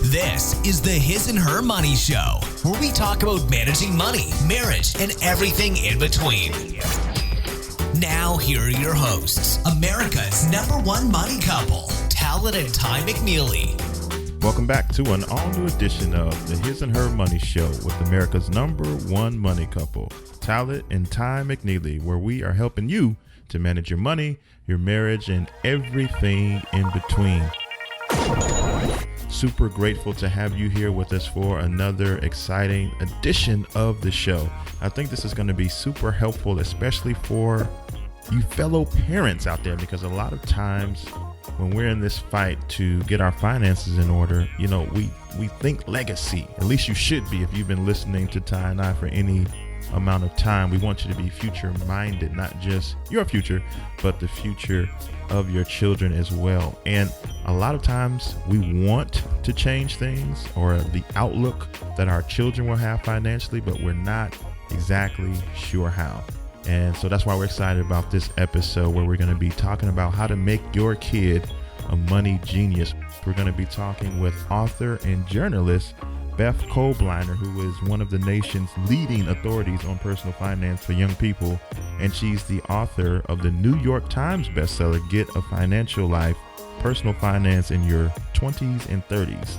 This is the His and Her Money Show, where we talk about managing money, marriage, and everything in between. Now, here are your hosts, America's #1 money couple, Talent and Ty McNeely. Welcome back to an all-new edition of the His and Her Money Show with America's #1 money couple, Talent and Ty McNeely, where we are helping you to manage your money, your marriage, and everything in between. Super grateful to have you here with us for another exciting edition of the show. I think this is going to be super helpful, especially for you fellow parents out there, because a lot of times when we're in this fight to get our finances in order, we think legacy. At least you should be if you've been listening to Ty and I for any amount of time. We want you to be future minded, not just your future, but the future of your children as well. And a lot of times we want to change things or the outlook that our children will have financially, but we're not exactly sure how. And so that's why we're excited about this episode, where we're going to be talking about how to make your kid a money genius. We're going to be talking with author and journalist Beth Kobliner, who is one of the nation's leading authorities on personal finance for young people. And she's the author of the New York Times bestseller, Get a Financial Life, Personal Finance in Your 20s and 30s.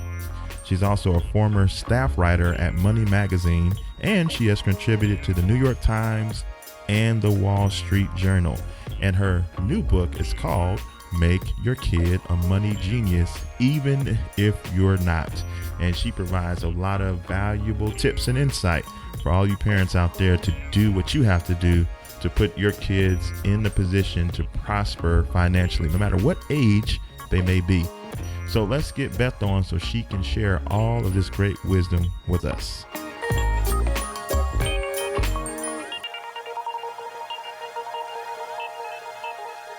She's also a former staff writer at Money Magazine, and she has contributed to the New York Times and the Wall Street Journal. And her new book is called Make Your Kid a Money Genius, Even If You're Not. And she provides a lot of valuable tips and insight for all you parents out there to do what you have to do to put your kids in the position to prosper financially, no matter what age they may be. So let's get Beth on so she can share all of this great wisdom with us.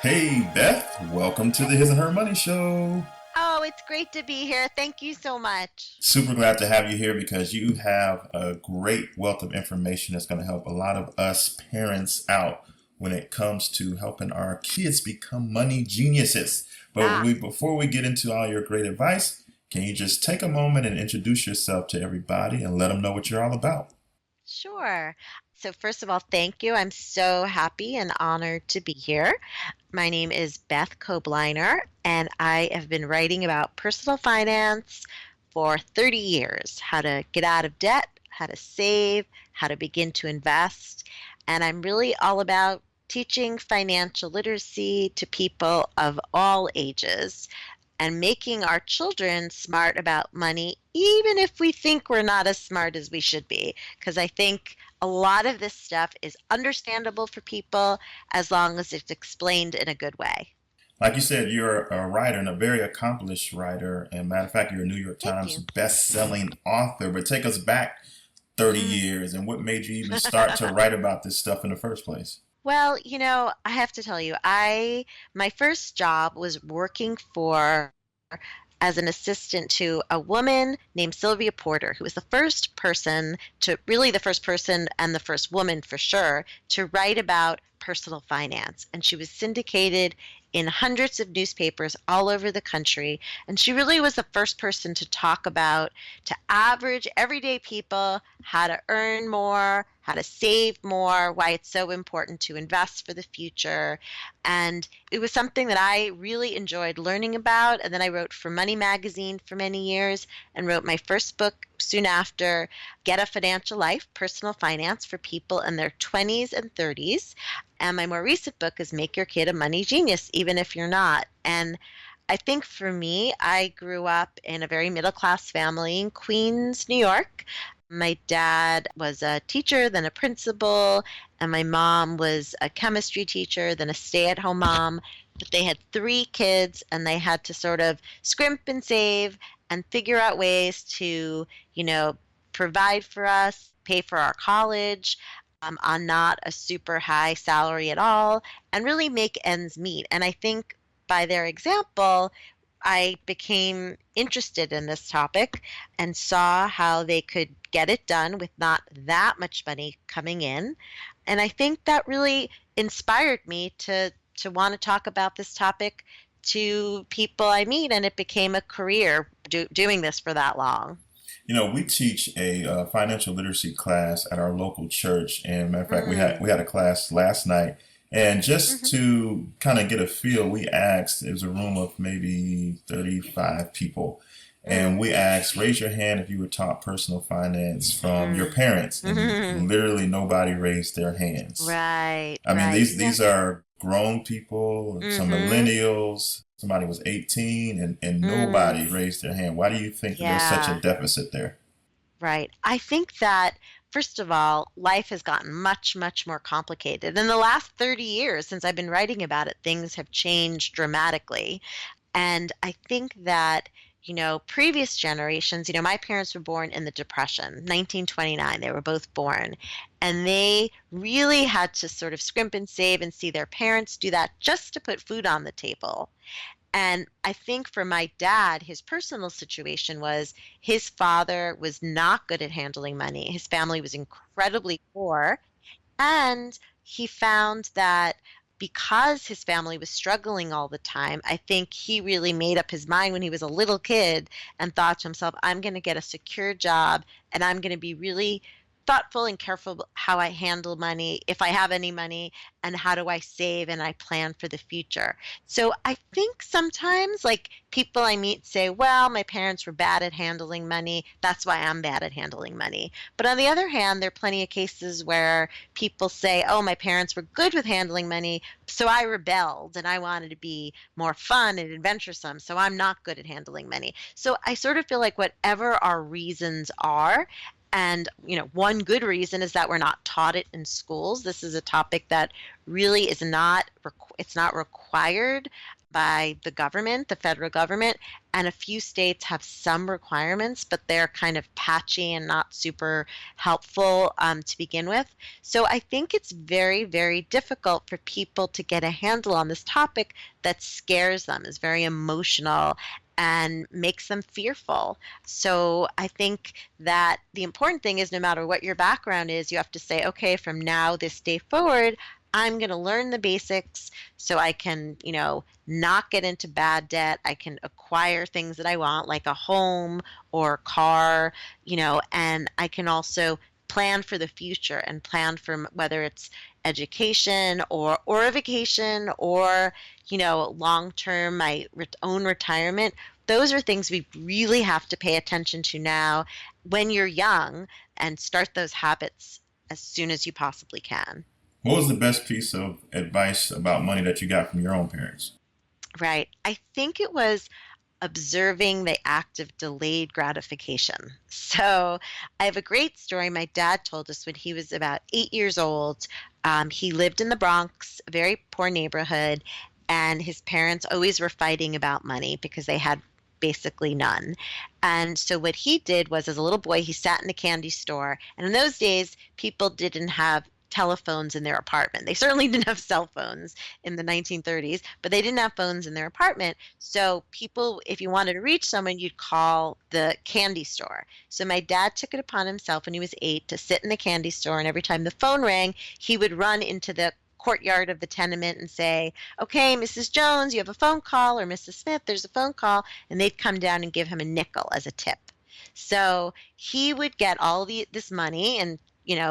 Hey, Beth, welcome to the His and Her Money Show. Oh, it's great to be here. Thank you so much. Super glad to have you here because you have a great wealth of information that's going to help a lot of us parents out when it comes to helping our kids become money geniuses. But before we get into all your great advice, can you just take a moment and introduce yourself to everybody and let them know what you're all about? Sure. So first of all, thank you. I'm so happy and honored to be here. My name is Beth Kobliner, and I have been writing about personal finance for 30 years, how to get out of debt, how to save, how to begin to invest. And I'm really all about teaching financial literacy to people of all ages and making our children smart about money, even if we think we're not as smart as we should be. Because I think a lot of this stuff is understandable for people as long as it's explained in a good way. Like you said, you're a writer and a very accomplished writer. And matter of fact, you're a New York Times best-selling author. But take us back 30 years and what made you even start to write about this stuff in the first place? Well, I have to tell you, my first job was working as an assistant to a woman named Sylvia Porter, who was the first person and the first woman for sure to write about personal finance. And she was syndicated in hundreds of newspapers all over the country. And she really was the first person to talk about, to average everyday people, how to earn more, how to save more, why it's so important to invest for the future. And it was something that I really enjoyed learning about. And then I wrote for Money Magazine for many years and wrote my first book soon after, Get a Financial Life, Personal Finance for People in their 20s and 30s. And my more recent book is Make Your Kid a Money Genius, Even If You're Not. And I think for me, I grew up in a very middle-class family in Queens, New York. My dad was a teacher, then a principal, and my mom was a chemistry teacher, then a stay-at-home mom. But they had 3 kids, and they had to sort of scrimp and save and figure out ways to, provide for us, pay for our college on not a super high salary at all, and really make ends meet. And I think by their example, I became interested in this topic and saw how they could get it done with not that much money coming in. And I think that really inspired me to want to talk about this topic to people I meet, and it became a career doing this for that long. We teach a financial literacy class at our local church, and matter of fact, we had Mm, we had a class last night, and just hmm to kind of get a feel, we asked. It was a room of maybe 35 people, and mm, we asked, raise your hand if you were taught personal finance from your mm. parents, and Mhm. literally nobody raised their hands. Right, I mean, right. these are grown people, some Mm-hmm. millennials. Somebody was 18, and Mm, nobody raised their hand. Why do you think that there's such a yeah, deficit there? right. I think that, first of all, life has gotten much, much more complicated. In the last 30 years, since I've been writing about it, things have changed dramatically. And I think that, previous generations, my parents were born in the Depression, 1929, they were both born. And they really had to sort of scrimp and save and see their parents do that just to put food on the table. And I think for my dad, his personal situation was his father was not good at handling money. His family was incredibly poor. And he found that because his family was struggling all the time, I think he really made up his mind when he was a little kid and thought to himself, I'm going to get a secure job and I'm going to be really thoughtful and careful how I handle money, if I have any money, and how do I save and I plan for the future. So I think sometimes, like, people I meet say, well, my parents were bad at handling money. That's why I'm bad at handling money. But on the other hand, there are plenty of cases where people say, oh, my parents were good with handling money, so I rebelled and I wanted to be more fun and adventuresome, so I'm not good at handling money. So I sort of feel like whatever our reasons are, and one good reason is that we're not taught it in schools. This is a topic that really is not it's not required by the government, the federal government, and a few states have some requirements, but they're kind of patchy and not super helpful to begin with. So I think it's very, very difficult for people to get a handle on this topic that scares them, is very emotional, and makes them fearful. So I think that the important thing is no matter what your background is, you have to say, okay, from now, this day forward, I'm going to learn the basics so I can, not get into bad debt. I can acquire things that I want, like a home or a car, and I can also plan for the future and plan for whether it's education or a vacation or, long term, my own retirement. Those are things we really have to pay attention to now when you're young and start those habits as soon as you possibly can. What was the best piece of advice about money that you got from your own parents? Right. I think it was observing the act of delayed gratification. So I have a great story my dad told us when he was about 8 years old. He lived in the Bronx, a very poor neighborhood, and his parents always were fighting about money because they had basically none. And so what he did was, as a little boy, he sat in a candy store. And in those days, people didn't have telephones in their apartment. They certainly didn't have cell phones in the 1930s, but they didn't have phones in their apartment. So people, if you wanted to reach someone, you'd call the candy store. So my dad took it upon himself when he was 8 to sit in the candy store, and every time the phone rang, he would run into the courtyard of the tenement and say, okay, Mrs. Jones, you have a phone call, or Mrs. Smith, there's a phone call, and they'd come down and give him a nickel as a tip. So he would get all this money, and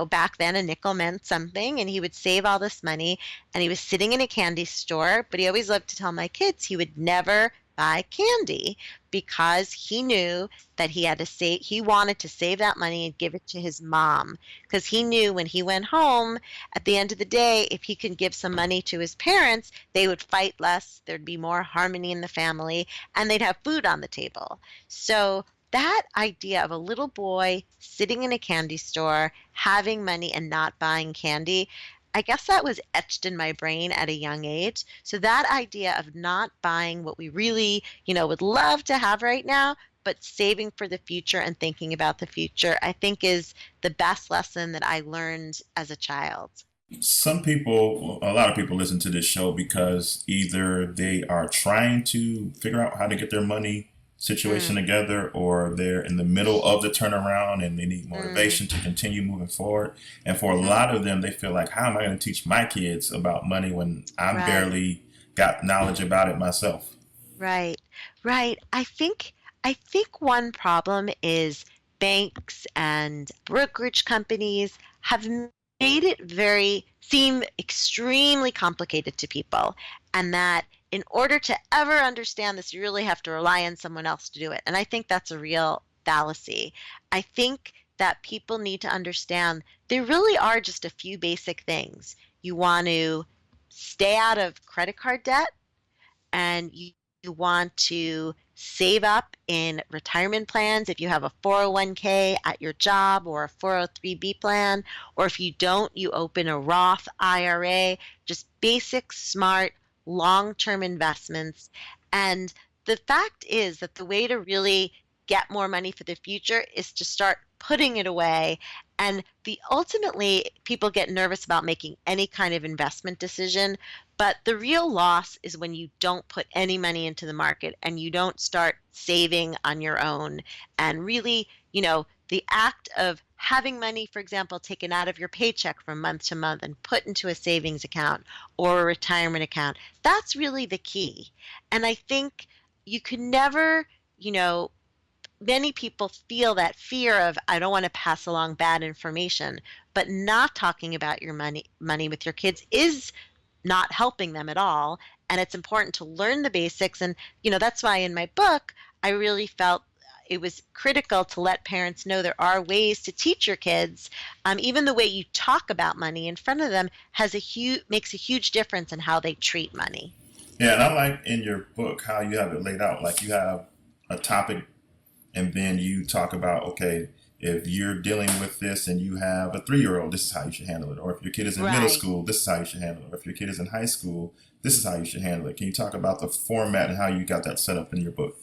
back then a nickel meant something, and he would save all this money, and he was sitting in a candy store, but he always loved to tell my kids he would never buy candy because he knew that he wanted to save that money and give it to his mom, because he knew when he went home at the end of the day, if he could give some money to his parents, they would fight less, there'd be more harmony in the family, and they'd have food on the table. So that idea of a little boy sitting in a candy store, having money and not buying candy, I guess that was etched in my brain at a young age. So that idea of not buying what we really, would love to have right now, but saving for the future and thinking about the future, I think is the best lesson that I learned as a child. Some people, a lot of people listen to this show because either they are trying to figure out how to get their money situation Mm, together, or they're in the middle of the turnaround and they need mm, motivation to continue moving forward. And for a mhm. lot of them, they feel like, how am I going to teach my kids about money when I Right. barely got knowledge about it myself? Right, right. I think I think one problem is banks and brokerage companies have made it seem extremely complicated to people, and that in order to ever understand this, you really have to rely on someone else to do it. And I think that's a real fallacy. I think that people need to understand there really are just a few basic things. You want to stay out of credit card debt, and you want to save up in retirement plans if you have a 401k at your job or a 403b plan, or if you don't, you open a Roth IRA, just basic, smart, long-term investments. And the fact is that the way to really get more money for the future is to start putting it away. And the ultimately people get nervous about making any kind of investment decision, but the real loss is when you don't put any money into the market and you don't start saving on your own. And really, the act of having money, for example, taken out of your paycheck from month to month and put into a savings account or a retirement account, that's really the key. And I think you can never, many people feel that fear of, I don't want to pass along bad information, but not talking about your money with your kids is not helping them at all. And it's important to learn the basics. And, that's why in my book, I really felt it was critical to let parents know there are ways to teach your kids. Even the way you talk about money in front of them makes a huge difference in how they treat money. Yeah, and I like in your book how you have it laid out. Like you have a topic, and then you talk about, okay, if you're dealing with this and you have a 3-year-old, this is how you should handle it. Or if your kid is in middle school, this is how you should handle it. Or if your kid is in high school, this is how you should handle it. Can you talk about the format and how you got that set up in your book?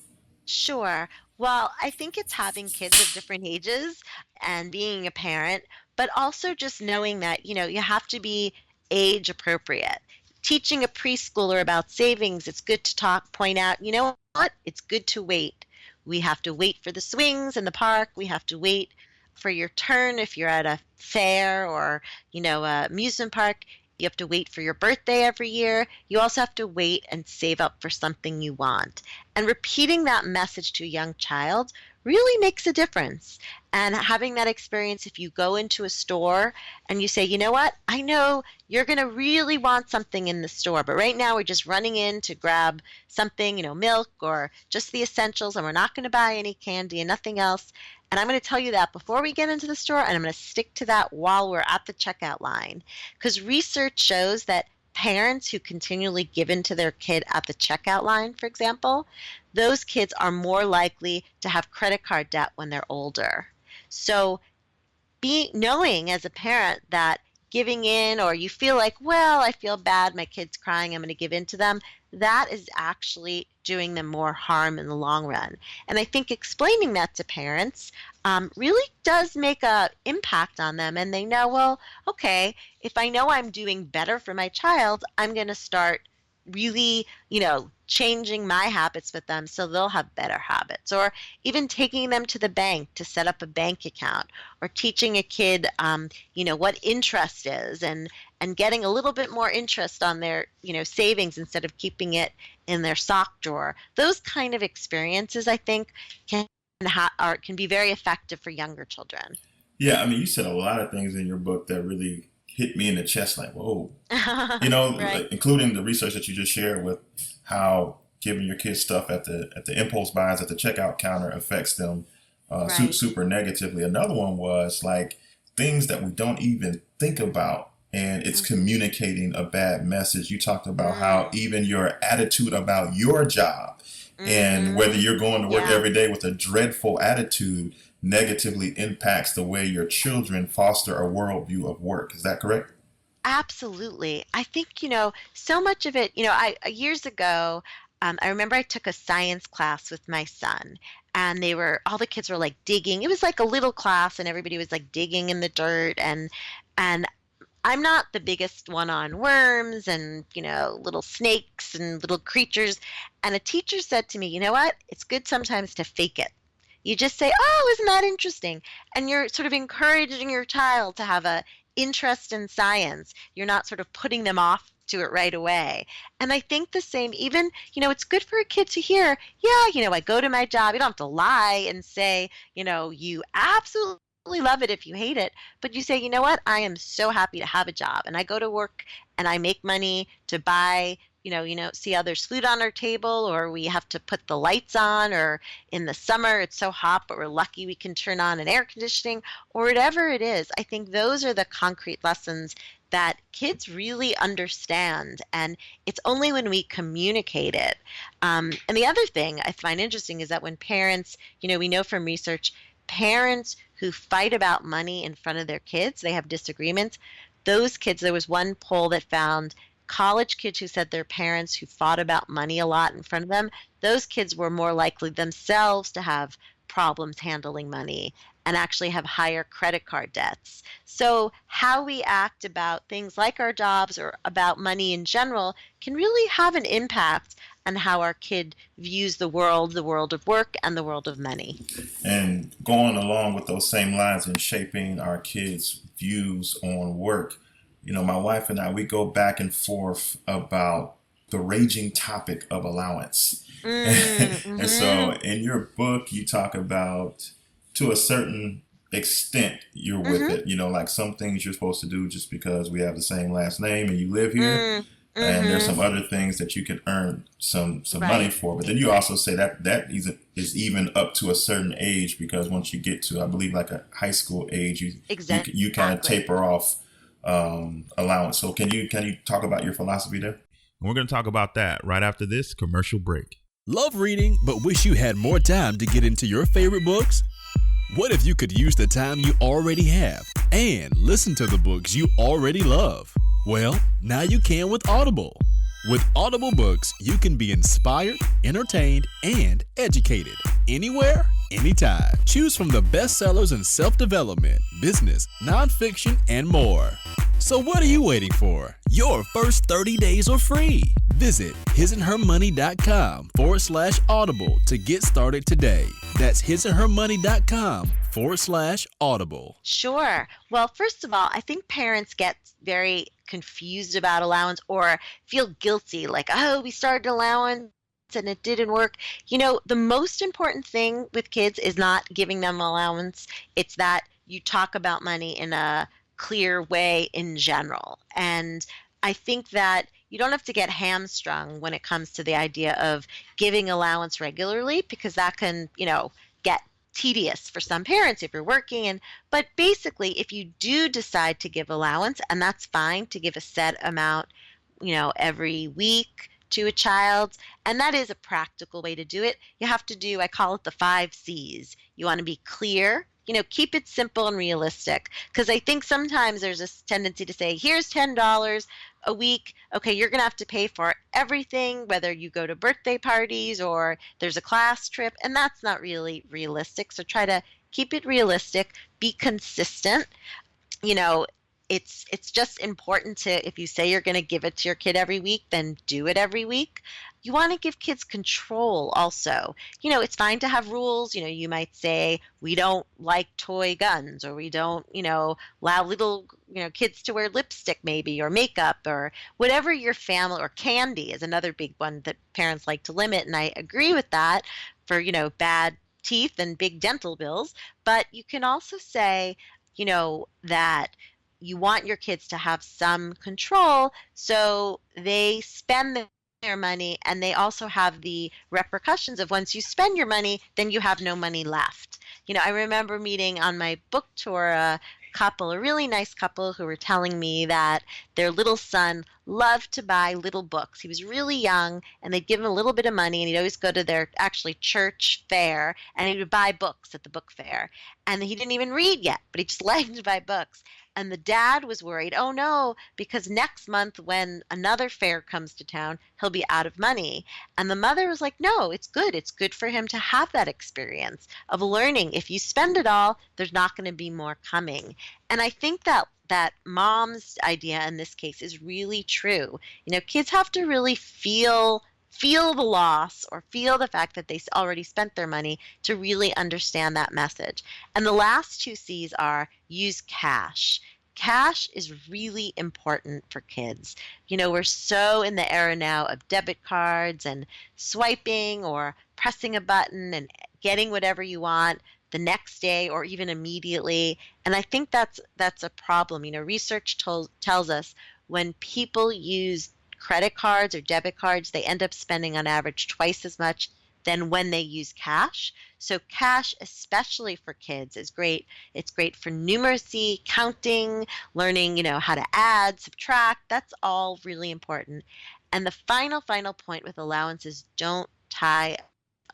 Sure. Well, I think it's having kids of different ages and being a parent, but also just knowing that, you have to be age appropriate. Teaching a preschooler about savings, it's good to point out, you know what? It's good to wait. We have to wait for the swings in the park. We have to wait for your turn if you're at a fair or, a amusement park. You have to wait for your birthday every year. You also have to wait and save up for something you want. And repeating that message to a young child really makes a difference. And having that experience, if you go into a store and you say, you know what, I know you're going to really want something in the store, but right now we're just running in to grab something, milk or just the essentials, and we're not going to buy any candy and nothing else. And I'm going to tell you that before we get into the store, and I'm going to stick to that while we're at the checkout line. Because research shows that parents who continually give in to their kid at the checkout line, for example, those kids are more likely to have credit card debt when they're older. So knowing as a parent that giving in, or you feel like, well, I feel bad, my kid's crying, I'm going to give in to them, that is actually doing them more harm in the long run. And I think explaining that to parents really does make an impact on them. And they know, well, okay, if I know I'm doing better for my child, I'm going to start really, changing my habits with them so they'll have better habits. Or even taking them to the bank to set up a bank account, or teaching a kid, what interest is, and getting a little bit more interest on their, savings instead of keeping it in their sock drawer. Those kind of experiences, I think, can be very effective for younger children. Yeah, I mean, you said a lot of things in your book that really hit me in the chest, like, whoa, Right. including the research that you just shared with how giving your kids stuff at the impulse buys at the checkout counter affects them Right. super negatively. Another one was like things that we don't even think about, and it's communicating a bad message. You talked about how even your attitude about your job, and whether you're going to work Yeah. every day with a dreadful attitude, negatively impacts the way your children foster a worldview of work. Is that correct? Absolutely. I think, so much of it, years ago, I remember I took a science class with my son, and all the kids were like digging. It was like a little class, and everybody was like digging in the dirt, and I'm not the biggest one on worms and, little snakes and little creatures. And a teacher said to me, you know what? It's good sometimes to fake it. You just say, oh, isn't that interesting? And you're sort of encouraging your child to have a interest in science. You're not sort of putting them off to it right away. And I think the same, even, it's good for a kid to hear, yeah, I go to my job. You don't have to lie and say, you absolutely love it if you hate it, but you say, you know what, I am so happy to have a job, and I go to work and I make money to buy, see others food on our table, or we have to put the lights on, or in the summer it's so hot but we're lucky we can turn on an air conditioning, or whatever it is. I think those are the concrete lessons that kids really understand, and it's only when we communicate it. And the other thing I find interesting is that when parents, we know from research, parents who fight about money in front of their kids, they have disagreements. Those kids, there was one poll that found college kids who said their parents who fought about money a lot in front of them, those kids were more likely themselves to have problems handling money and actually have higher credit card debts. So how we act about things like our jobs or about money in general can really have an impact on how our kid views the world of work and the world of money. And going along with those same lines and shaping our kids' views on work, my wife and I, we go back and forth about the raging topic of allowance. Mm-hmm. And so in your book, you talk about, to a certain extent, you're with it. Like some things you're supposed to do just because we have the same last name and you live here. And there's some other things that you can earn some money for. But then you also say that is even up to a certain age, because once you get to, I believe, like a high school age, you kind of taper off allowance. So can you talk about your philosophy there? We're going to talk about that right after this commercial break. Love reading, but wish you had more time to get into your favorite books? What if you could use the time you already have and listen to the books you already love? Well, now you can with Audible. With Audible books, you can be inspired, entertained, and educated anywhere, anytime. Choose from the bestsellers in self-development, business, nonfiction, and more. So what are you waiting for? Your first 30 days are free. Visit hisandhermoney.com/audible to get started today. That's hisandhermoney.com/audible. Sure. Well, first of all, I think parents get very confused about allowance or feel guilty, like, oh, we started allowance and it didn't work. The most important thing with kids is not giving them allowance. It's that you talk about money in a clear way in general. And I think that you don't have to get hamstrung when it comes to the idea of giving allowance regularly, because that can, get tedious for some parents if you're working. But basically, if you do decide to give allowance, and that's fine to give a set amount, every week to a child, and that is a practical way to do it. You have to do, I call it the 5 C's. You want to be clear. Keep it simple and realistic, because I think sometimes there's this tendency to say, here's $10 a week. Okay, you're going to have to pay for everything, whether you go to birthday parties or there's a class trip, and that's not really realistic. So try to keep it realistic, be consistent. It's just important to, if you say you're going to give it to your kid every week, then do it every week. You want to give kids control also. It's fine to have rules. You might say, we don't like toy guns, or we don't, allow little, kids to wear lipstick maybe, or makeup, or whatever your family, or candy is another big one that parents like to limit. And I agree with that for, bad teeth and big dental bills. But you can also say, that you want your kids to have some control, so they spend their money, and they also have the repercussions of, once you spend your money, then you have no money left. I remember meeting on my book tour a really nice couple, who were telling me that their little son loved to buy little books. He was really young, and they'd give him a little bit of money, and he'd always go to their actually church fair, and he would buy books at the book fair. And he didn't even read yet, but he just liked to buy books. And the dad was worried, oh no, because next month when another fair comes to town, he'll be out of money. And the mother was like, no, it's good. It's good for him to have that experience of learning. If you spend it all, there's not going to be more coming. And I think that mom's idea in this case is really true. Kids have to really feel the loss, or feel the fact that they already spent their money, to really understand that message. And the last 2 C's are use cash. cash is really important for kids. We're so in the era now of debit cards and swiping or pressing a button and getting whatever you want the next day or even immediately. And I think that's a problem. Research tells us when people use credit cards or debit cards, they end up spending on average twice as much than when they use cash. So cash, especially for kids, is great. It's great for numeracy, counting, learning, how to add, subtract. That's all really important. And the final point with allowances, don't tie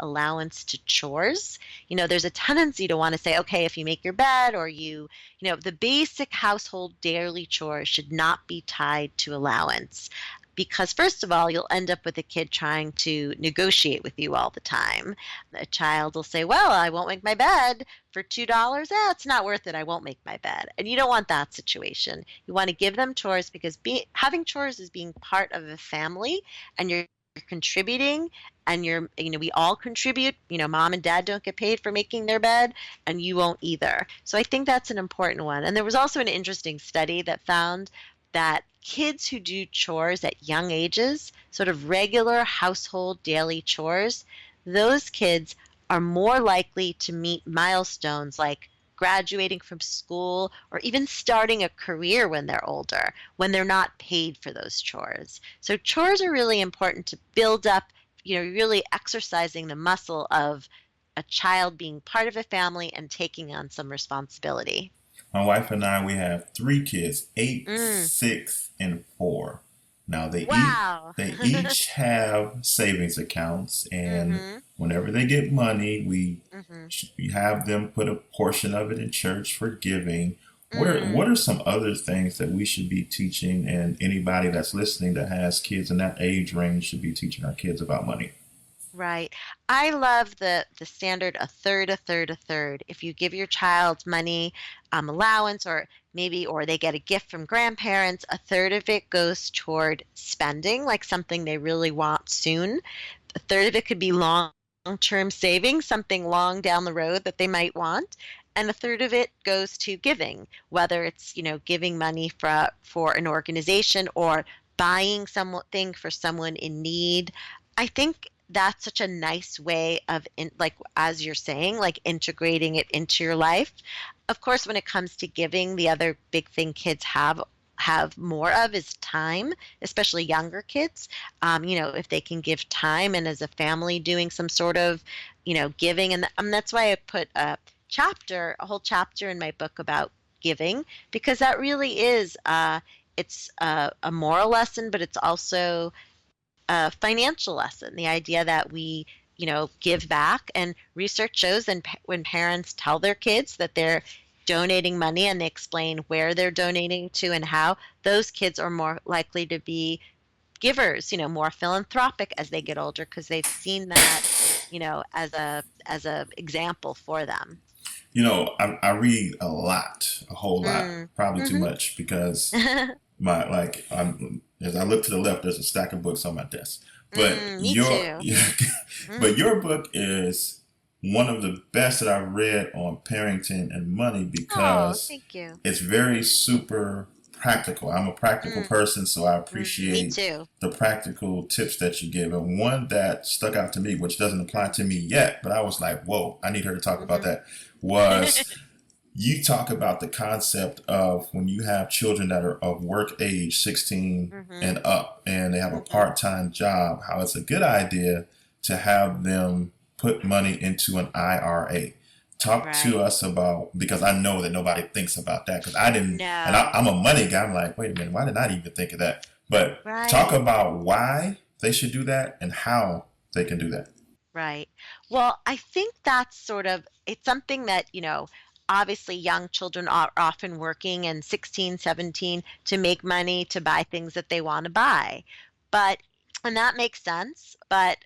allowance to chores. There's a tendency to want to say, okay, if you make your bed or the basic household daily chores should not be tied to allowance. Because first of all, you'll end up with a kid trying to negotiate with you all the time. A child will say, well, I won't make my bed for $2. It's not worth it. I won't make my bed. And you don't want that situation. You want to give them chores because having chores is being part of a family, and you're contributing, and we all contribute. Mom and dad don't get paid for making their bed, and you won't either. So I think that's an important one. And there was also an interesting study that found that kids who do chores at young ages, sort of regular household daily chores, those kids are more likely to meet milestones like graduating from school or even starting a career when they're older, when they're not paid for those chores. So chores are really important to build up, really exercising the muscle of a child being part of a family and taking on some responsibility. My wife and I, we have 3 kids, 8, 6, and 4. Now they each have savings accounts, and whenever they get money, we have them put a portion of it in church for giving. What are some other things that we should be teaching, and anybody that's listening that has kids in that age range should be teaching our kids about money? Right. I love the standard a third, a third, a third. If you give your child money, allowance, or they get a gift from grandparents, a third of it goes toward spending, like something they really want soon. A third of it could be long-term savings, something long down the road that they might want. And a third of it goes to giving, whether it's, giving money for an organization or buying something for someone in need. I think that's such a nice way of, as you're saying, like integrating it into your life. Of course, when it comes to giving, the other big thing kids have more of is time, especially younger kids. If they can give time, and as a family doing some sort of, giving. And that's why I put a whole chapter in my book about giving, because that really is, it's a moral lesson, but it's also a financial lesson, the idea that we, give back. And research shows that when parents tell their kids that they're donating money and they explain where they're donating to and how, those kids are more likely to be givers, more philanthropic as they get older, because they've seen that, as a example for them. I read a whole lot, probably too much, because as I look to the left, there's a stack of books on my desk. But your book is one of the best that I've read on parenting and money, because thank you. It's very super practical. I'm a practical person, so I appreciate the practical tips that you give. And one that stuck out to me, which doesn't apply to me yet, but I was like, whoa, I need her to talk about that, was you talk about the concept of when you have children that are of work age, 16 and up, and they have a part-time job, how it's a good idea to have them put money into an IRA. Talk to us about, because I know that nobody thinks about that, because I didn't, and I'm a money guy. I'm like, wait a minute, why did I even think of that? But talk about why they should do that and how they can do that. Right. Well, I think that's it's something that, obviously young children are often working and 16, 17 to make money to buy things that they want to buy. And that makes sense. But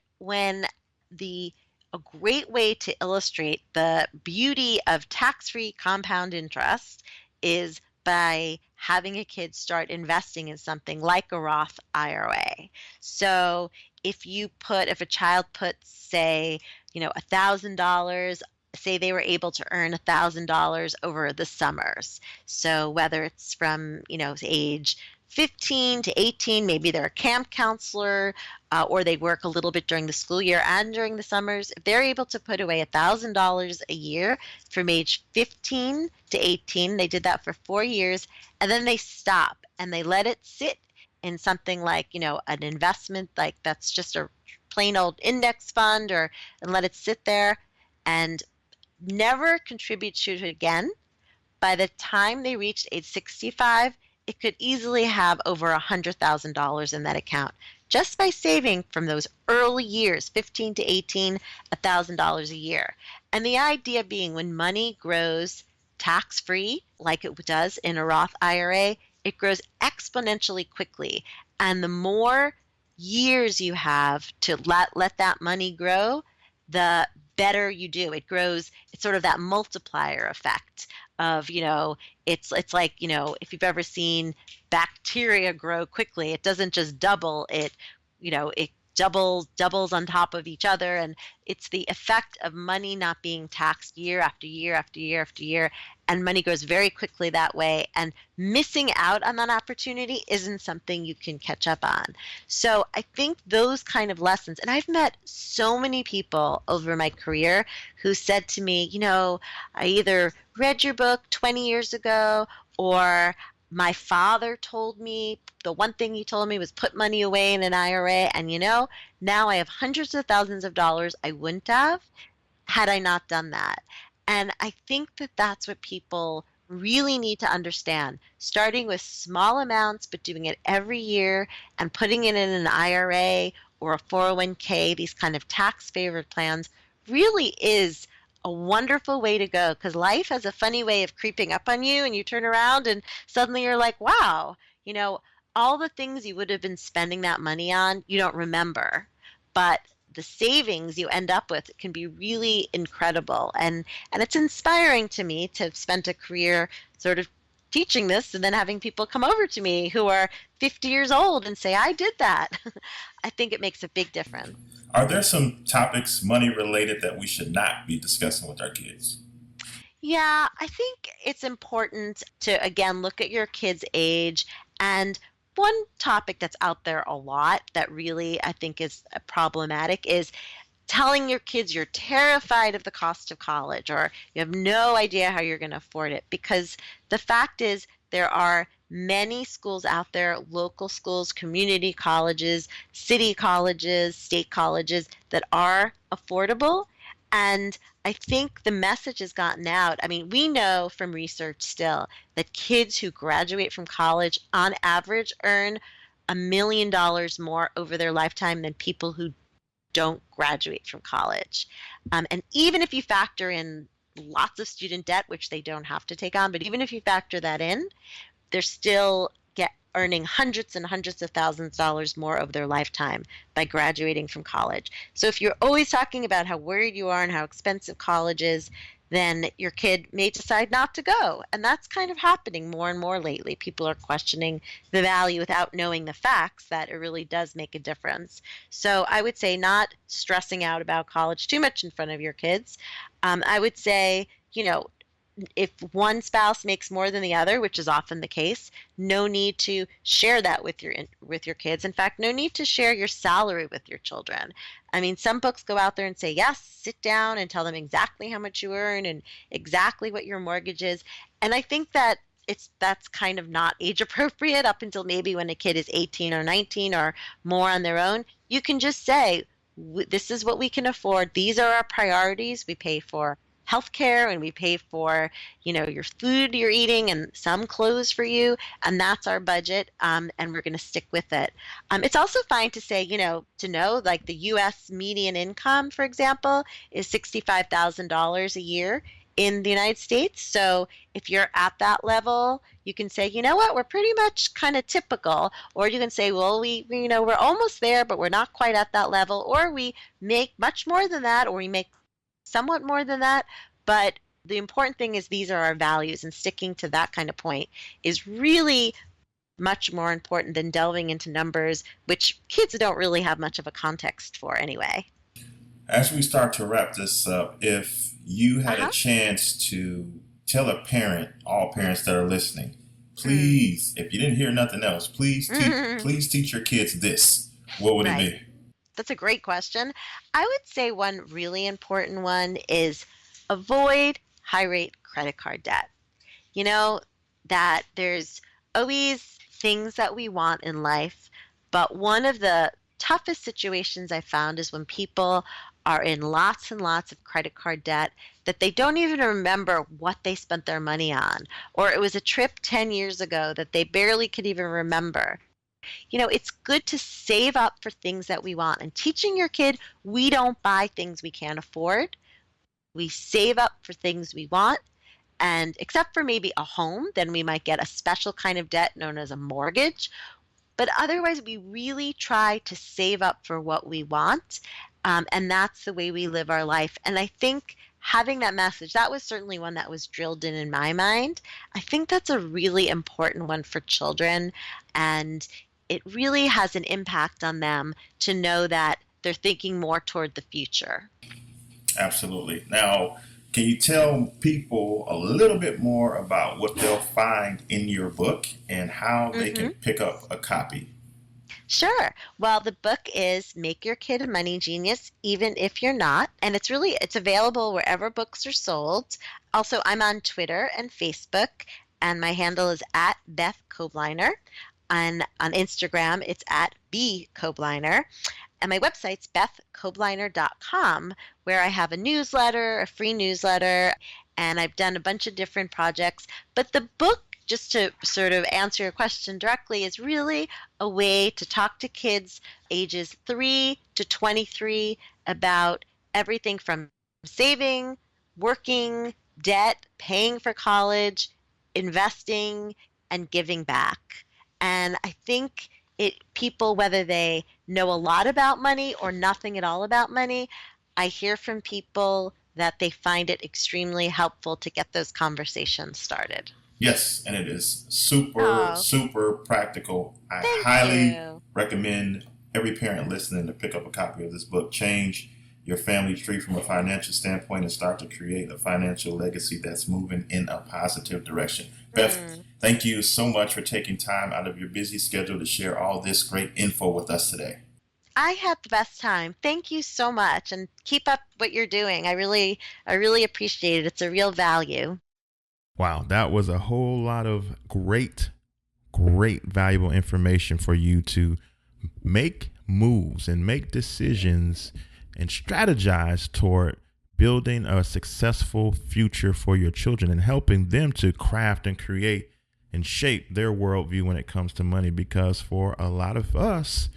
a great way to illustrate the beauty of tax-free compound interest is by having a kid start investing in something like a Roth IRA. So if a child puts, say, $1,000 say they were able to earn $1,000 over the summers. So whether it's from, age 15 to 18, maybe they're a camp counselor, or they work a little bit during the school year and during the summers. If they're able to put away $1,000 a year from age 15 to 18, they did that for 4 years, and then they stop and they let it sit in something like, an investment, like that's just a plain old index fund, and let it sit there and never contribute to it again. By the time they reached age 65, it could easily have over $100,000 in that account just by saving from those early years, 15 to 18, $1,000 a year. And the idea being when money grows tax-free, like it does in a Roth IRA, it grows exponentially quickly. And the more years you have to let that money grow, the better you do. It grows, it's sort of that multiplier effect of, it's like, if you've ever seen bacteria grow quickly, it doesn't just double, it doubles on top of each other. And it's the effect of money not being taxed year after year after year after year. And money grows very quickly that way. And missing out on that opportunity isn't something you can catch up on. So I think those kind of lessons, and I've met so many people over my career who said to me, I either read your book 20 years ago, or my father told me, the one thing he told me was put money away in an IRA. And now I have hundreds of thousands of dollars I wouldn't have had I not done that. And I think that that's what people really need to understand. Starting with small amounts, but doing it every year and putting it in an IRA or a 401k, these kind of tax favored plans, really is a wonderful way to go, because life has a funny way of creeping up on you, and you turn around and suddenly you're like, wow, all the things you would have been spending that money on, you don't remember, but the savings you end up with can be really incredible. And it's inspiring to me to have spent a career sort of teaching this and then having people come over to me who are 50 years old and say, I did that. I think it makes a big difference. Are there some topics money related that we should not be discussing with our kids? Yeah, I think it's important to, again, look at your kid's age. And one topic that's out there a lot that really I think is problematic is telling your kids you're terrified of the cost of college, or you have no idea how you're going to afford it. Because the fact is, there are many schools out there, local schools, community colleges, city colleges, state colleges, that are affordable. And I think the message has gotten out. I mean, we know from research still that kids who graduate from college on average earn $1 million more over their lifetime than people who don't graduate from college. And even if you factor in lots of student debt, which they don't have to take on, but even if you factor that in, they're still earning hundreds and hundreds of thousands of dollars more over their lifetime by graduating from college. So if you're always talking about how worried you are and how expensive college is, then your kid may decide not to go. And that's kind of happening more and more lately. People are questioning the value without knowing the facts that it really does make a difference. So I would say not stressing out about college too much in front of your kids. I would say, if one spouse makes more than the other, which is often the case, no need to share that with your kids. In fact, no need to share your salary with your children. I mean, some books go out there and say, yes, sit down and tell them exactly how much you earn and exactly what your mortgage is. And I think that that's kind of not age appropriate up until maybe when a kid is 18 or 19 or more on their own. You can just say, this is what we can afford. These are our priorities. We pay for healthcare, and we pay for, your food you're eating and some clothes for you, and that's our budget, and we're going to stick with it. It's also fine to say, like the U.S. median income, for example, is $65,000 a year in the United States. So if you're at that level, you can say, you know what, we're pretty much kind of typical. Or you can say, well, we're almost there, but we're not quite at that level. Or we make much more than that, or we make somewhat more than that. But the important thing is these are our values, and sticking to that kind of point is really much more important than delving into numbers, which kids don't really have much of a context for anyway. As we start to wrap this up, if you had a chance to tell a parent, all parents that are listening, please, if you didn't hear nothing else, please teach your kids this. What would it be? That's a great question. I would say one really important one is avoid high rate credit card debt. You know, that there's always things that we want in life, but one of the toughest situations I found is when people are in lots and lots of credit card debt that they don't even remember what they spent their money on, or it was a trip 10 years ago that they barely could even remember. It's good to save up for things that we want, and teaching your kid we don't buy things we can't afford. We save up for things we want. And except for maybe a home, then we might get a special kind of debt known as a mortgage. But otherwise, we really try to save up for what we want. And that's the way we live our life. And I think having that message, that was certainly one that was drilled in my mind. I think that's a really important one for children. And it really has an impact on them to know that they're thinking more toward the future. Absolutely. Now, can you tell people a little bit more about what they'll find in your book and how they can pick up a copy? Sure. Well, the book is Make Your Kid a Money Genius, Even If You're Not. And it's available wherever books are sold. Also, I'm on Twitter and Facebook, and my handle is at Beth Kobliner. And on Instagram, it's at bkobliner. And my website's bethkobliner.com, where I have a newsletter, a free newsletter, and I've done a bunch of different projects. But the book, just to sort of answer your question directly, is really a way to talk to kids ages 3 to 23 about everything from saving, working, debt, paying for college, investing, and giving back. And I think people, whether they know a lot about money or nothing at all about money, I hear from people that they find it extremely helpful to get those conversations started. Yes, and it is super practical. I highly recommend every parent listening to pick up a copy of this book. Change your family tree from a financial standpoint and start to create a financial legacy that's moving in a positive direction. Beth, thank you so much for taking time out of your busy schedule to share all this great info with us today. I had the best time. Thank you so much, and keep up what you're doing. I really appreciate it. It's a real value. Wow, that was a whole lot of great valuable information for you to make moves and make decisions and strategize toward building a successful future for your children and helping them to craft and create and shape their worldview when it comes to money. Because for a lot of us,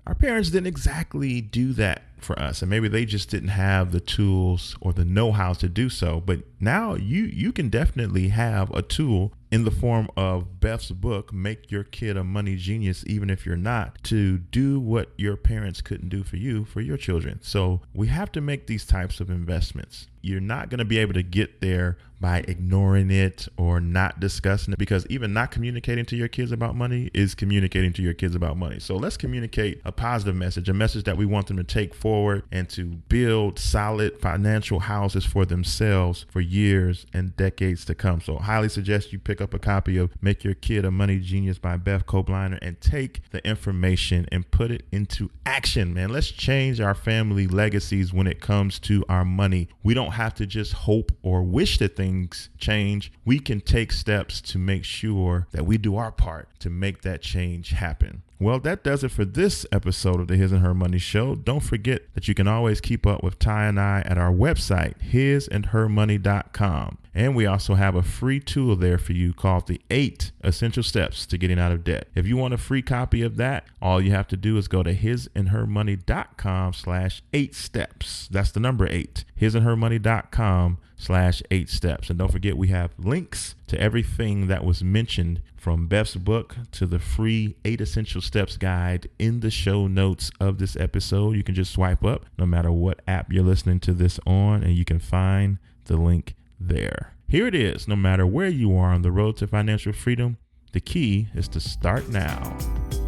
our parents didn't exactly do that for us, and maybe they just didn't have the tools or the know-how to do so. But now you can definitely have a tool in the form of Beth's book, Make Your Kid a Money Genius, Even If You're Not, to do what your parents couldn't do for you, for your children. So we have to make these types of investments. You're not going to be able to get there by ignoring it or not discussing it, because even not communicating to your kids about money is communicating to your kids about money. So let's communicate a positive message, a message that we want them to take forward and to build solid financial houses for themselves for years and decades to come. So I highly suggest you pick up a copy of Make Your Kid a Money Genius by Beth Kobliner and take the information and put it into action, man. Let's change our family legacies when it comes to our money. We don't have to just hope or wish that things change. We can take steps to make sure that we do our part to make that change happen. Well, that does it for this episode of the His and Her Money Show. Don't forget that you can always keep up with Ty and I at our website, hisandhermoney.com. And we also have a free tool there for you called the 8 Essential Steps to Getting Out of Debt. If you want a free copy of that, all you have to do is go to hisandhermoney.com/8 steps. That's the number 8, hisandhermoney.com/8 steps. And don't forget, we have links to everything that was mentioned from Beth's book to the free 8 Essential Steps guide in the show notes of this episode. You can just swipe up no matter what app you're listening to this on, and you can find the link there. Here it is. No matter where you are on the road to financial freedom, the key is to start now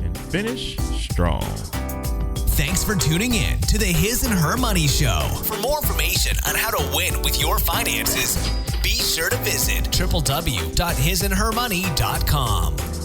and finish strong. Thanks for tuning in to the His and Her Money Show. For more information on how to win with your finances, be sure to visit www.hisandhermoney.com.